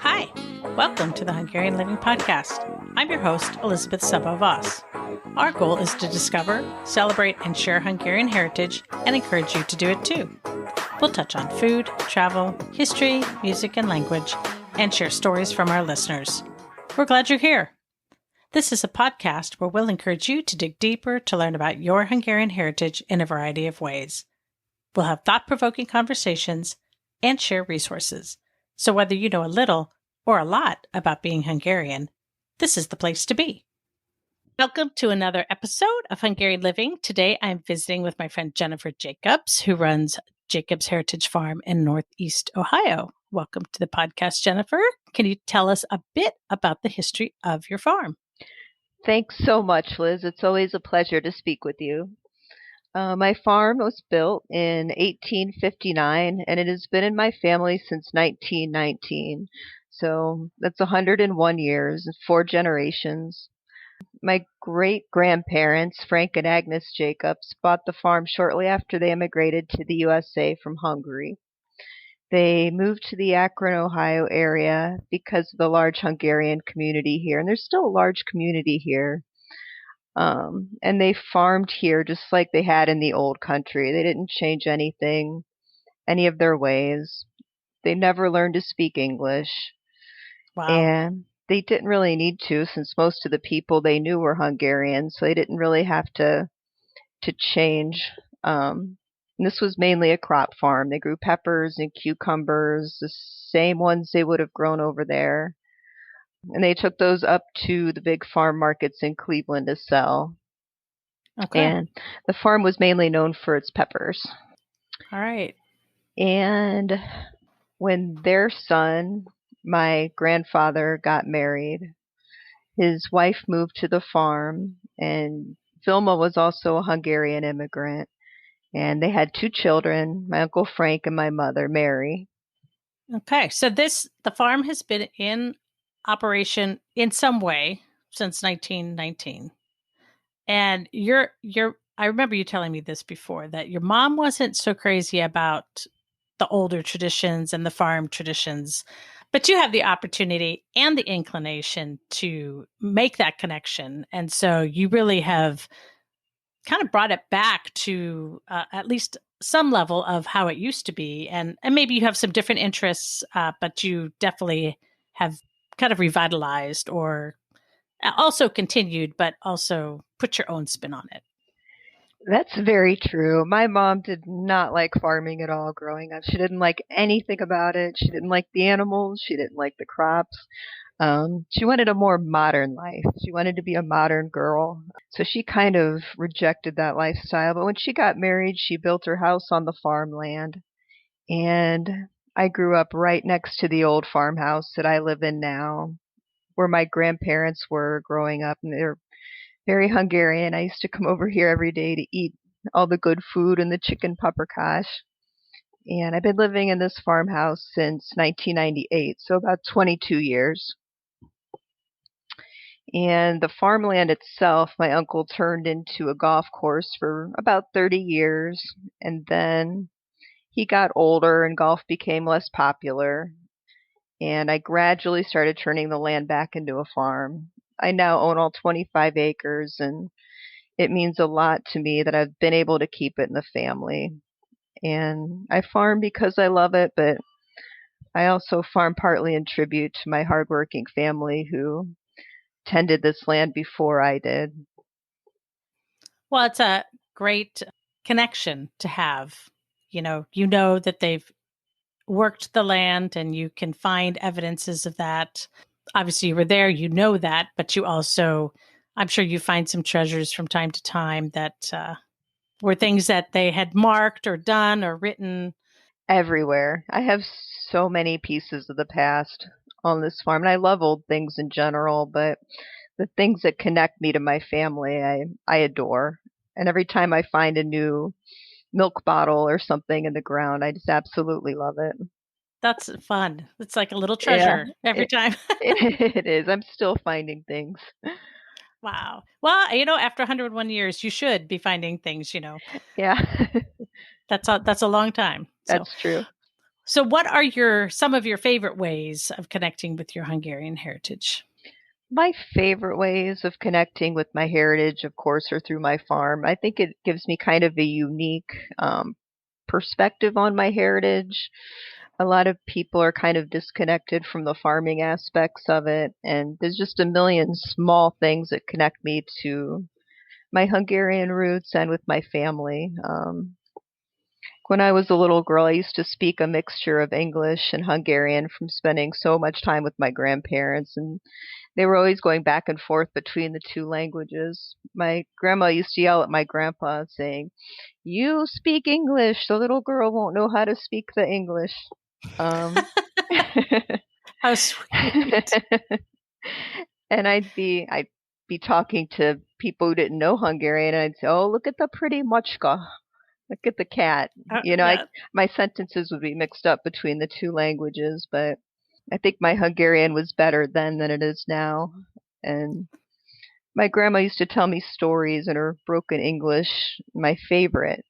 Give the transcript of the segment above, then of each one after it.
Hi, welcome to the Hungarian Living podcast. I'm your host, Elizabeth Sabo-Voss. Our goal is to discover, celebrate, and share Hungarian heritage and encourage you to do it too. We'll touch on food, travel, history, music, and language, and share stories from our listeners. We're glad you're here. This is a podcast where we'll encourage you to dig deeper to learn about your Hungarian heritage in a variety of ways. We'll have thought-provoking conversations and share resources. So whether you know a little or a lot about being Hungarian, this is the place to be. Welcome to another episode of Hungarian Living. Today I'm visiting with my friend Jennifer Jacobs, who runs Jacobs Heritage Farm in Northeast Ohio. Welcome to the podcast, Jennifer. Can you tell us a bit about the history of your farm? Thanks so much, Liz. It's always a pleasure to speak with you. My farm was built in 1859, and it has been in my family since 1919. So that's 101 years, 4 generations. My great-grandparents, Frank and Agnes Jacobs, bought the farm shortly after they immigrated to the USA from Hungary. They moved to the Akron, Ohio area because of the large Hungarian community here, and there's still a large community here. And they farmed here just like they had in the old country. They didn't change anything, any of their ways. They never learned to speak English. Wow. And they didn't really need to, since most of the people they knew were Hungarian, so they didn't really have to change. And this was mainly a crop farm. They grew peppers and cucumbers, the same ones they would have grown over there. And they took those up to the big farm markets in Cleveland to sell. Okay. And the farm was mainly known for its peppers. All right. And when their son, my grandfather, got married, his wife moved to the farm, and Vilma was also a Hungarian immigrant. And they had 2 children, my Uncle Frank and my mother, Mary. Okay. So the farm has been in operation in some way since 1919. And I remember you telling me this before, that your mom wasn't so crazy about the older traditions and the farm traditions, but you have the opportunity and the inclination to make that connection. And so you really have kind of brought it back to at least some level of how it used to be. And maybe you have some different interests, but you definitely have kind of revitalized or also continued, but also put your own spin on it. That's very true. My mom did not like farming at all growing up. She didn't like anything about it. She didn't like the animals. She didn't like the crops. She wanted a more modern life. She wanted to be a modern girl. So she kind of rejected that lifestyle. But when she got married, she built her house on the farmland. And I grew up right next to the old farmhouse that I live in now, where my grandparents were growing up. And they're very Hungarian. I used to come over here every day to eat all the good food and the chicken paprikash. And I've been living in this farmhouse since 1998, so about 22 years. And the farmland itself, my uncle turned into a golf course for about 30 years. And then he got older and golf became less popular. And I gradually started turning the land back into a farm. I now own all 25 acres, and it means a lot to me that I've been able to keep it in the family. And I farm because I love it, but I also farm partly in tribute to my hardworking family who tended this land before I did. Well, it's a great connection to have. You know that they've worked the land and you can find evidences of that. Obviously, you were there, you know that, but you also, I'm sure you find some treasures from time to time that were things that they had marked or done or written. Everywhere. I have so many pieces of the past on this farm, and I love old things in general, but the things that connect me to my family, I adore. And every time I find a new milk bottle or something in the ground, I just absolutely love it. That's fun. It's like a little Yeah, treasure every time. it is. I'm still finding things. Wow. Well, after 101 years, you should be finding things, Yeah, That's a long time. So that's true. So what are some of your favorite ways of connecting with your Hungarian heritage? My favorite ways of connecting with my heritage, of course, are through my farm. I think it gives me kind of a unique perspective on my heritage. A lot of people are kind of disconnected from the farming aspects of it, and there's just a million small things that connect me to my Hungarian roots and with my family. When I was a little girl, I used to speak a mixture of English and Hungarian from spending so much time with my grandparents, and they were always going back and forth between the two languages. My grandma used to yell at my grandpa saying, "You speak English, the little girl won't know how to speak the English." Um, How sweet. and I'd be talking to people who didn't know Hungarian, and I'd say, "Oh, look at the pretty Mochka. Look at the cat." Yeah. My sentences would be mixed up between the two languages, but I think my Hungarian was better then than it is now. And my grandma used to tell me stories in her broken English. My favorite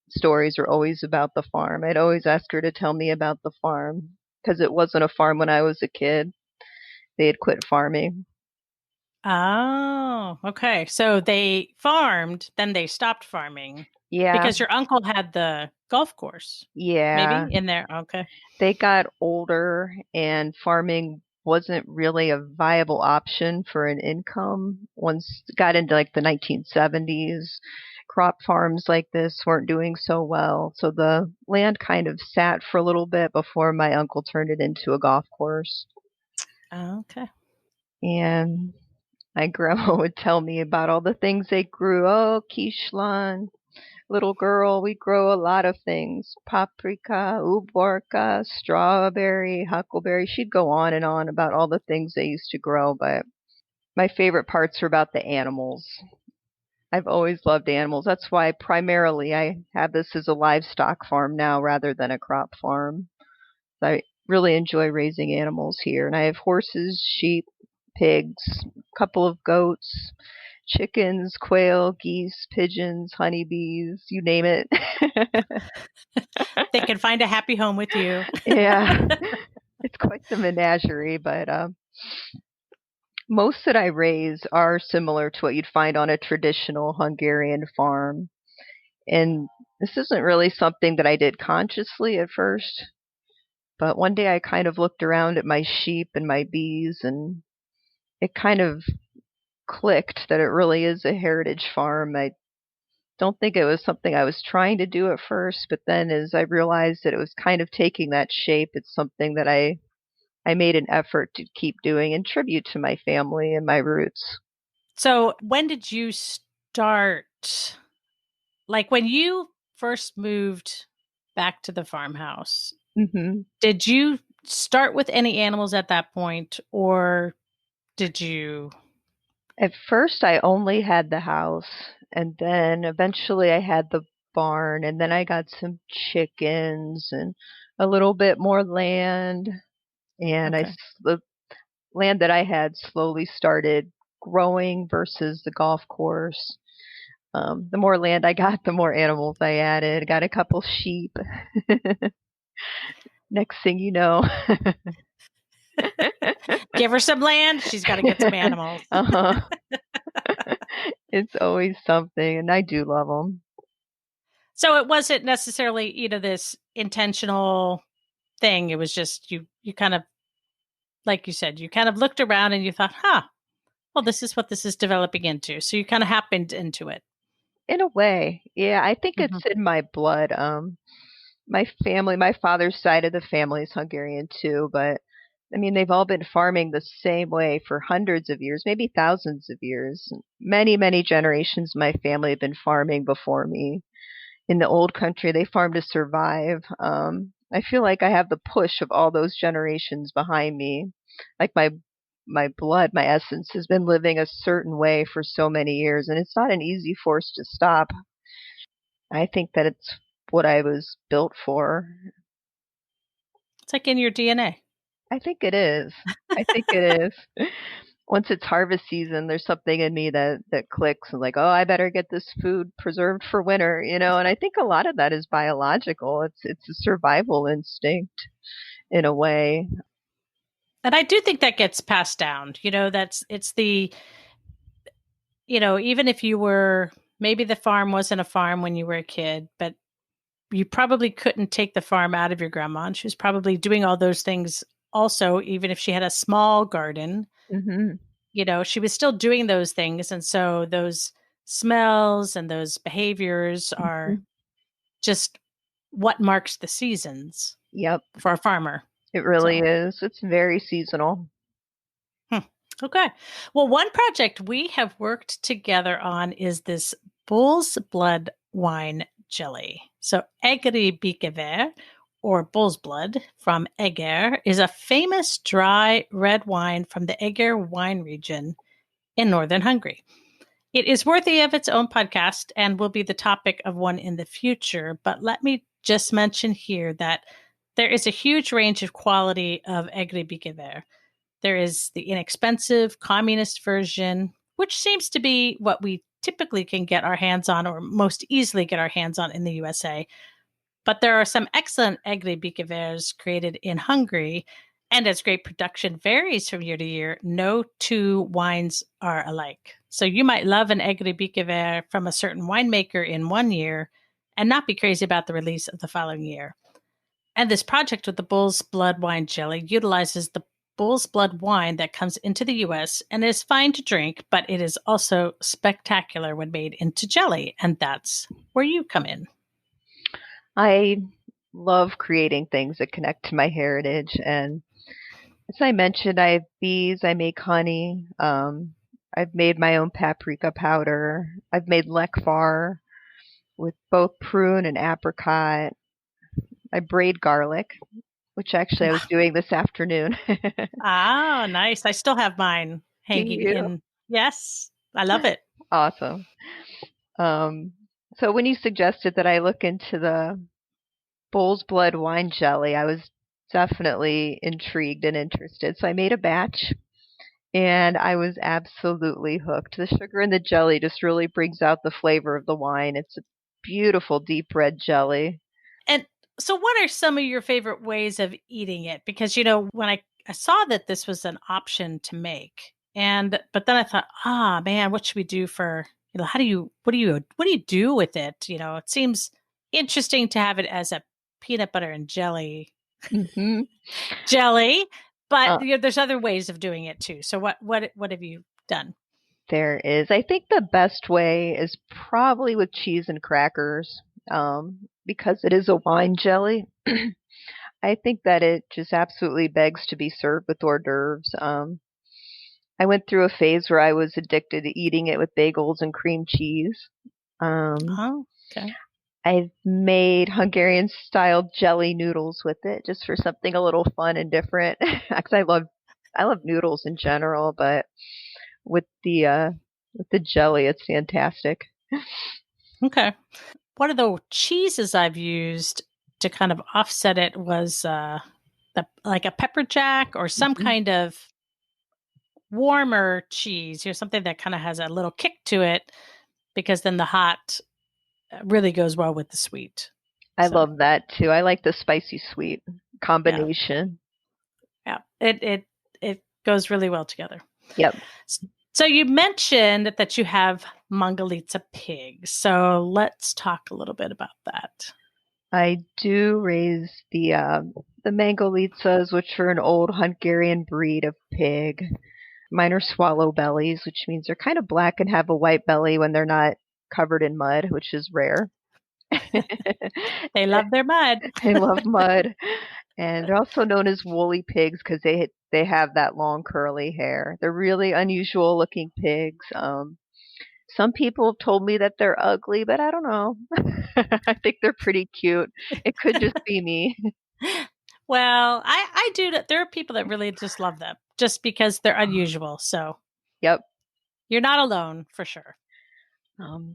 stories were always about the farm. I'd always ask her to tell me about the farm because it wasn't a farm when I was a kid. They had quit farming. Oh, okay. So they farmed, then they stopped farming Yeah, because your uncle had the golf course, yeah. maybe in there. Okay. They got older and farming wasn't really a viable option for an income. Once it got into like the 1970s, crop farms like this weren't doing so well. So the land kind of sat for a little bit before my uncle turned it into a golf course. Okay. And my grandma would tell me about all the things they grew. Oh, quiche, little girl, we grow a lot of things. Paprika, uborka, strawberry, huckleberry. She'd go on and on about all the things they used to grow, but my favorite parts are about the animals. I've always loved animals. That's why primarily I have this as a livestock farm now rather than a crop farm. I really enjoy raising animals here, and I have horses, sheep, pigs, a couple of goats, chickens, quail, geese, pigeons, honeybees, you name it. They can find a happy home with you. Yeah, it's quite the menagerie, but most that I raise are similar to what you'd find on a traditional Hungarian farm. And this isn't really something that I did consciously at first, but one day I kind of looked around at my sheep and my bees, and it kind of clicked that it really is a heritage farm. I don't think it was something I was trying to do at first, but then as I realized that it was kind of taking that shape, it's something that I made an effort to keep doing in tribute to my family and my roots. So when did you start? Like when you first moved back to the farmhouse, Hmm. did you start with any animals at that point, or did you? At first, I only had the house, and then eventually I had the barn, and then I got some chickens and a little bit more land, and Okay. the land that I had slowly started growing versus the golf course. The more land I got, the more animals I added. I got a couple sheep. Next thing you know, Give her some land. She's got to get some animals. uh-huh. It's always something, and I do love them. So it wasn't necessarily, this intentional thing. It was just you kind of, like you said, you kind of looked around and you thought, huh, well, this is what this is developing into. So you kind of happened into it. In a way, yeah, I think Hmm. it's in my blood. My family, my father's side of the family is Hungarian too, but I mean, they've all been farming the same way for hundreds of years, maybe thousands of years. Many, many generations of my family have been farming before me. In the old country, they farmed to survive. I feel like I have the push of all those generations behind me. Like my blood, my essence has been living a certain way for so many years, and it's not an easy force to stop. I think that it's what I was built for. It's like in your DNA. I think it is. I think it is. Once it's harvest season, there's something in me that clicks and like, oh, I better get this food preserved for winter, and I think a lot of that is biological. It's a survival instinct in a way. And I do think that gets passed down. It's the, even if you were, maybe the farm wasn't a farm when you were a kid, but you probably couldn't take the farm out of your grandma. And she was probably doing all those things also, even if she had a small garden, Hmm. she was still doing those things. And so those smells and those behaviors are Hmm. just what marks the seasons Yep, for a farmer. it really So, is. It's very seasonal. hmm. Okay. Well, one project we have worked together on is this bull's blood wine jelly. So, Egri Bikever, or bull's blood from Eger, is a famous dry red wine from the Eger wine region in northern Hungary. It is worthy of its own podcast and will be the topic of one in the future. But let me just mention here that there is a huge range of quality of Egri Bikever. There is the inexpensive communist version, which seems to be what we typically can get our hands on or most easily get our hands on in the USA. But there are some excellent Egri Bikevers created in Hungary, and as great production varies from year to year, no two wines are alike. So you might love an Egri Bikever from a certain winemaker in one year and not be crazy about the release of the following year. And this project with the bull's blood wine jelly utilizes the bull's blood wine that comes into the US and is fine to drink, but it is also spectacular when made into jelly. And that's where you come in. I love creating things that connect to my heritage. And as I mentioned, I have bees, I make honey. I've made my own paprika powder. I've made lekvar with both prune and apricot. I braid garlic, which actually I was doing this afternoon. Ah, nice. I still have mine Do hanging you? in. Yes, I love it. Awesome. Um, so when you suggested that I look into the bull's blood wine jelly, I was definitely intrigued and interested. So I made a batch and I was absolutely hooked. The sugar in the jelly just really brings out the flavor of the wine. It's a beautiful deep red jelly. And so, what are some of your favorite ways of eating it? Because, when I saw that this was an option to make, but then I thought, man, what should we do for, what do you do with it? It seems interesting to have it as a peanut butter and Hmm. jelly, but Uh, there's other ways of doing it too. So, what have you done? there is. I think the best way is probably with cheese and crackers, because it is a wine jelly. I think that it just absolutely begs to be served with hors d'oeuvres. I went through a phase where I was addicted to eating it with bagels and cream cheese. Um, Oh, okay. I've made Hungarian style jelly noodles with it just for something a little fun and different. Because I love noodles in general, but with the jelly, it's fantastic. Okay. One of the cheeses I've used to kind of offset it was like a pepper jack or some Mhm. kind of warmer cheese, something that kind of has a little kick to it because then the hot really goes well with the sweet. I So, love that too. I like the spicy sweet yeah. combination. Yeah. It goes really well together. Yep. So you mentioned that you have Mongolica pigs. So let's talk a little bit about that. I do raise the Mangalitsa's, which are an old Hungarian breed of pig. Mine are swallow bellies, which means they're kind of black and have a white belly when they're not covered in mud, which is rare. They love their mud. They love mud, and they're also known as woolly pigs because they have that long curly hair. They're really unusual looking pigs. Some people have told me that they're ugly, but I don't know. I think they're pretty cute. It could just be me. Well, I do. There are people that really just love them just because they're unusual. So Yep. you're not alone for sure.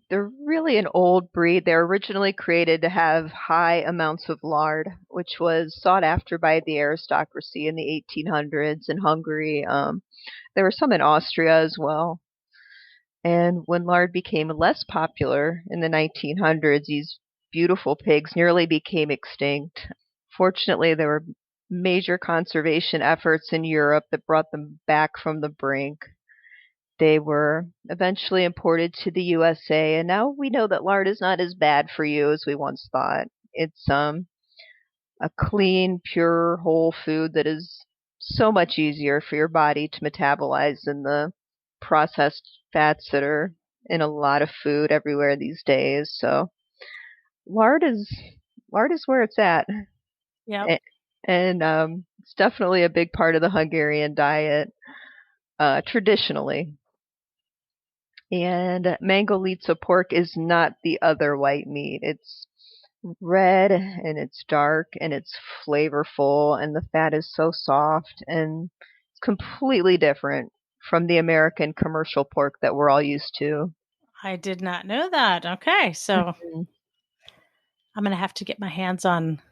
They're really an old breed. They're originally created to have high amounts of lard, which was sought after by the aristocracy in the 1800s in Hungary. There were some in Austria as well. And when lard became less popular in the 1900s, these beautiful pigs nearly became extinct. Fortunately, there were major conservation efforts in Europe that brought them back from the brink. They were eventually imported to the USA, and now we know that lard is not as bad for you as we once thought. It's a clean, pure, whole food that is so much easier for your body to metabolize than the processed fats that are in a lot of food everywhere these days. So lard is lard is where it's at, Yep. and it's definitely a big part of the Hungarian diet traditionally. And Mangalitsa pork is not the other white meat. It's red and it's dark and it's flavorful and the fat is so soft and it's completely different from the American commercial pork that we're all used to. I did not know that. Okay. So Mhm. I'm going to have to get my hands on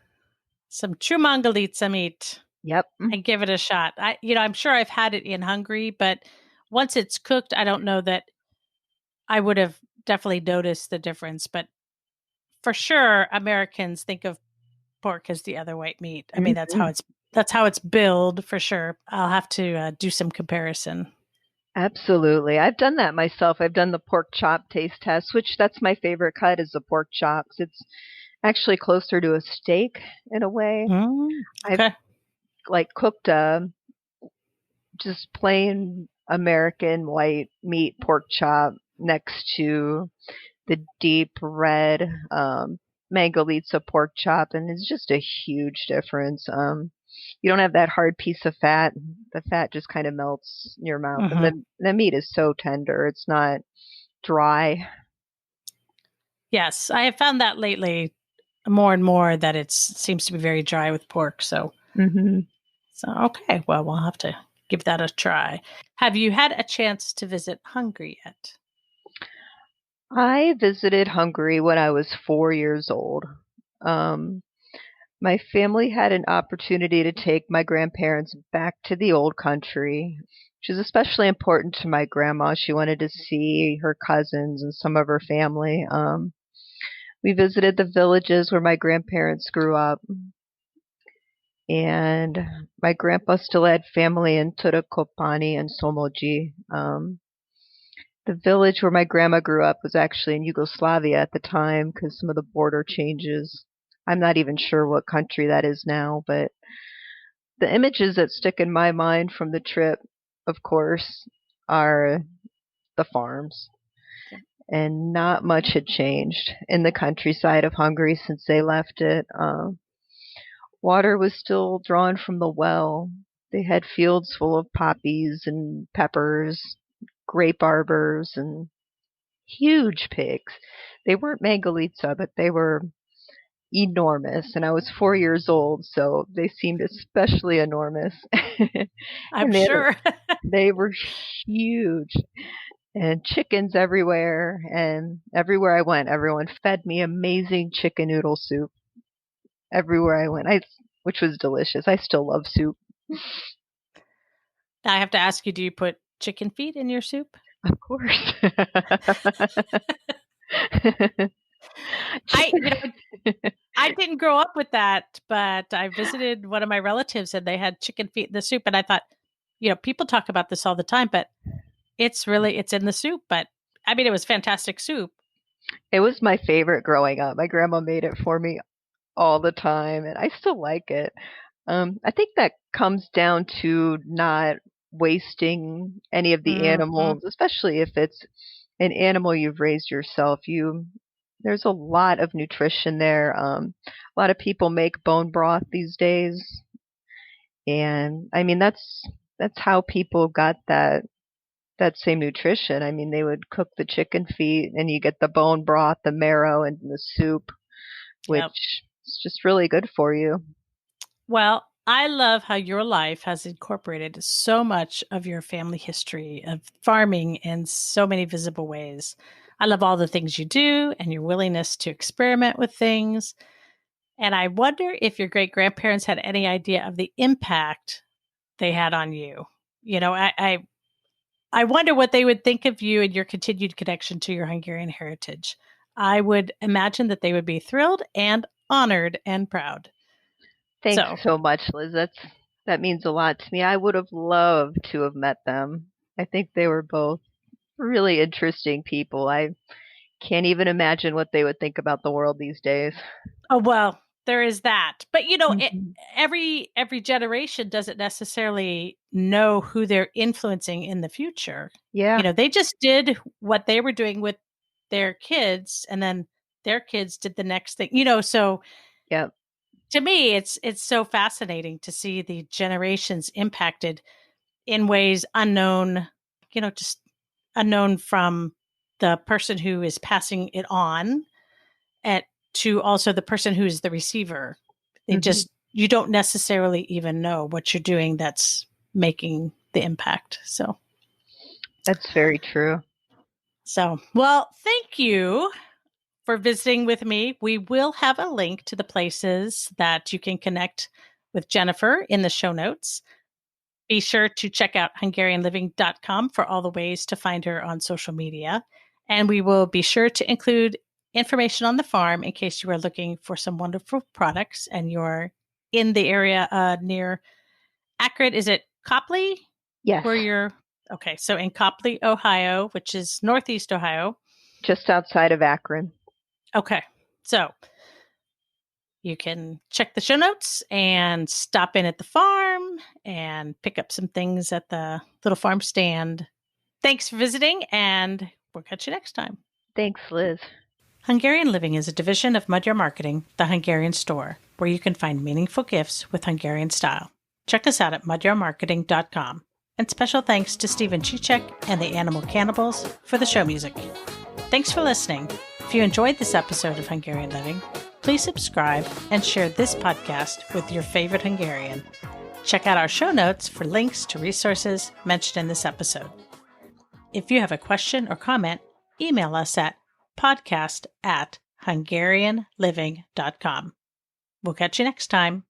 some true Mongolica meat Yep. and give it a shot. I'm sure I've had it in Hungary, but once it's cooked, I don't know that I would have definitely noticed the difference. But for sure, Americans think of pork as the other white meat. I mean, Mhm. that's how it's billed for sure. I'll have to do some comparison. Absolutely. I've done that myself. I've done the pork chop taste test, which that's my favorite cut is the pork chops. It's actually closer to a steak in a way. I've Okay. like cooked just plain American white meat pork chop next to the deep red Mangalitsa pork chop, and it's just a huge difference. You don't have that hard piece of fat. The fat just kind of melts in your mouth, and Hmm. the meat is so tender. It's not dry. Yes, I have found that lately more and more that it seems to be very dry with pork. Hmm. So okay, well, we'll have to give that a try. Have you had a chance to visit Hungary yet? I visited Hungary when I was 4 years old. Um, my family had an opportunity to take my grandparents back to the old country, which is especially important to my grandma. She wanted to see her cousins and some of her family. We visited the villages where my grandparents grew up, and my grandpa still had family in Turakopani and Somoji. The village where my grandma grew up was actually in Yugoslavia at the time because some of the border changes. I'm not even sure what country that is now, but the images that stick in my mind from the trip, of course, are the farms. Okay. And not much had changed in the countryside of Hungary since they left it. Water was still drawn from the well. They had fields full of poppies and peppers, grape arbors, and huge pigs. They weren't Mangalitsa, but they were enormous. And I was 4 years old, so they seemed especially enormous. I'm and sure. they were huge. And chickens everywhere. And everywhere I went, everyone fed me amazing chicken noodle soup everywhere I went. Which was delicious. I still love soup. I have to ask you, do you put chicken feet in your soup? Of course. I, you Chicken. know, I didn't grow up with that, but I visited one of my relatives and they had chicken feet in the soup. And I thought, people talk about this all the time, but it's in the soup. But I mean, it was fantastic soup. It was my favorite growing up. My grandma made it for me all the time, and I still like it. I think that comes down to not wasting any of the Hmm. animals, especially if it's an animal you've raised yourself. There's a lot of nutrition there. A lot of people make bone broth these days, and I mean that's how people got that same nutrition. I mean, they would cook the chicken feet, and you get the bone broth, the marrow, and the soup, Yep. which is just really good for you. Well, I love how your life has incorporated so much of your family history of farming in so many visible ways. I love all the things you do and your willingness to experiment with things. And I wonder if your great grandparents had any idea of the impact they had on you. You know, I wonder what they would think of you and your continued connection to your Hungarian heritage. I would imagine that they would be thrilled and honored and proud. Thanks So, so much, Liz. That means a lot to me. I would have loved to have met them. I think they were both really interesting people. I can't even imagine what they would think about the world these days. oh well, there is that. But Mhm. every generation doesn't necessarily know who they're influencing in the future. Yeah, They just did what they were doing with their kids, and then their kids did the next thing. So yeah. to me, it's so fascinating to see the generations impacted in ways unknown. Just unknown from the person who is passing it on at to also the person who is the receiver. Hmm. You don't necessarily even know what you're doing that's making the impact. That's very true. Well, thank you for visiting with me. We will have a link to the places that you can connect with Jennifer in the show notes. Be sure to check out HungarianLiving.com for all the ways to find her on social media. And we will be sure to include information on the farm in case you are looking for some wonderful products and you're in the area near Akron. Is it Copley? Yes, Where you're okay. So in Copley, Ohio, which is Northeast Ohio. just outside of Akron. Okay. So you can check the show notes and stop in at the farm and pick up some things at the little farm stand. Thanks for visiting, and we'll catch you next time. Thanks, Liz. Hungarian Living is a division of Magyar Marketing, the Hungarian store, where you can find meaningful gifts with Hungarian style. Check us out at magyarmarketing.com. And special thanks to Stephen Chichek and the Animal Cannibals for the show music. Thanks for listening. If you enjoyed this episode of Hungarian Living, please subscribe and share this podcast with your favorite Hungarian. Check out our show notes for links to resources mentioned in this episode. If you have a question or comment, email us at podcast@hungarianliving.com. We'll catch you next time.